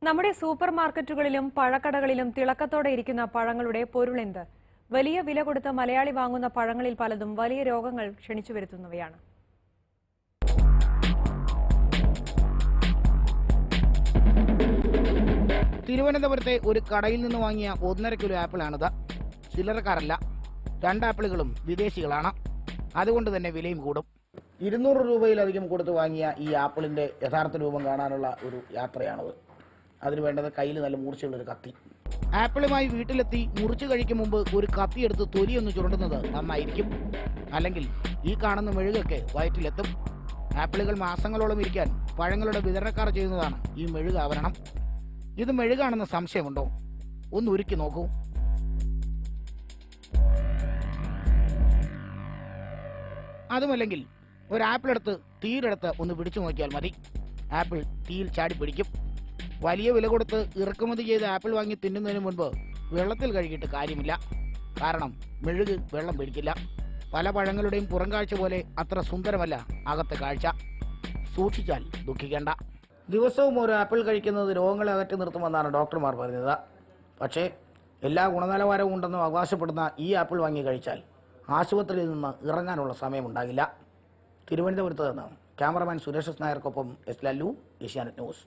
നമ്മുടെ സൂപ്പർ മാർക്കറ്റുകളിലും പഴക്കടകളിലും തിളക്കത്തോടെ ഇരിക്കുന്ന പഴങ്ങളുടെ പൊരുളെന്ത്? വലിയ വില കൊടുത്ത് മലയാളി വാങ്ങുന്ന പഴങ്ങളിൽ പലതും വലിയ രോഗങ്ങൾ ക്ഷണിച്ചു വരുത്തുന്നവയാണ്. തിരുവനന്തപുരത്തെ ഒരു കടയിൽ നിന്ന് വാങ്ങിയ 1.5 കിലോ ആപ്പിളാണിത്. ചില്ലറക്കാരല്ല, 2 ആപ്പിളുകളും വിദേശികളാണ്. അതുകൊണ്ട് തന്നെ വിലയും കൂടും. 200 രൂപയിലധികം കൊടുത്ത് വാങ്ങിയ ഈ ആപ്പിളിന്റെ യഥാർത്ഥ രൂപം കാണാനുള്ള ഒരു യാത്രയാണത്. അതിന് വേണ്ടത് കയ്യിൽ നല്ല മൂർച്ചയുള്ളൊരു കത്തി. ആപ്പിളുമായി വീട്ടിലെത്തി മുറിച്ച് കഴിക്കും മുമ്പ് ഒരു കത്തി എടുത്ത് തൊലിയൊന്ന് ചുരുണ്ടുന്നത് നന്നായിരിക്കും. അല്ലെങ്കിൽ ഈ കാണുന്ന മെഴുകൊക്കെ വയറ്റിലെത്തും. ആപ്പിളുകൾ മാസങ്ങളോളം ഇരിക്കാൻ പഴങ്ങളുടെ വിതരണക്കാർ ചെയ്യുന്നതാണ് ഈ മെഴുക ആവരണം. ഇത് മെഴുകാണെന്ന് സംശയമുണ്ടോ? ഒന്ന് ഉരുക്കി നോക്കൂ. അതുമല്ലെങ്കിൽ ഒരു ആപ്പിൾ എടുത്ത് തീയിലെടുത്ത് ഒന്ന് പിടിച്ചു നോക്കിയാൽ മതി. ആപ്പിൾ തീയിൽ ചാടി പിടിക്കും. വലിയ വില കൊടുത്ത് ഇറക്കുമതി ചെയ്ത ആപ്പിൾ വാങ്ങി തിന്നുന്നതിന് മുൻപ് വെള്ളത്തിൽ കഴുകിയിട്ട് കാര്യമില്ല. കാരണം മെഴുക് വെള്ളം പിടിക്കില്ല. പല പഴങ്ങളുടെയും പുറം കാഴ്ച പോലെ അത്ര സുന്ദരമല്ല അകത്തെ കാഴ്ച. സൂക്ഷിച്ചാൽ ദുഃഖിക്കേണ്ട. ദിവസവും ഒരു ആപ്പിൾ കഴിക്കുന്നത് രോഗങ്ങളെ അകറ്റി നിർത്തുമെന്നാണ് ഡോക്ടർമാർ പറഞ്ഞത്. പക്ഷേ എല്ലാ ഗുണനിലവാരവും ഉണ്ടെന്നും അവകാശപ്പെടുന്ന ഈ ആപ്പിൾ വാങ്ങി കഴിച്ചാൽ ആശുപത്രിയിൽ നിന്ന് ഇറങ്ങാനുള്ള സമയമുണ്ടാകില്ല. തിരുവനന്തപുരത്ത് നിന്ന് ക്യാമറമാൻ സുരേഷ് നായർക്കൊപ്പം എസ് ലല്ലു, ഏഷ്യാനെറ്റ് ന്യൂസ്.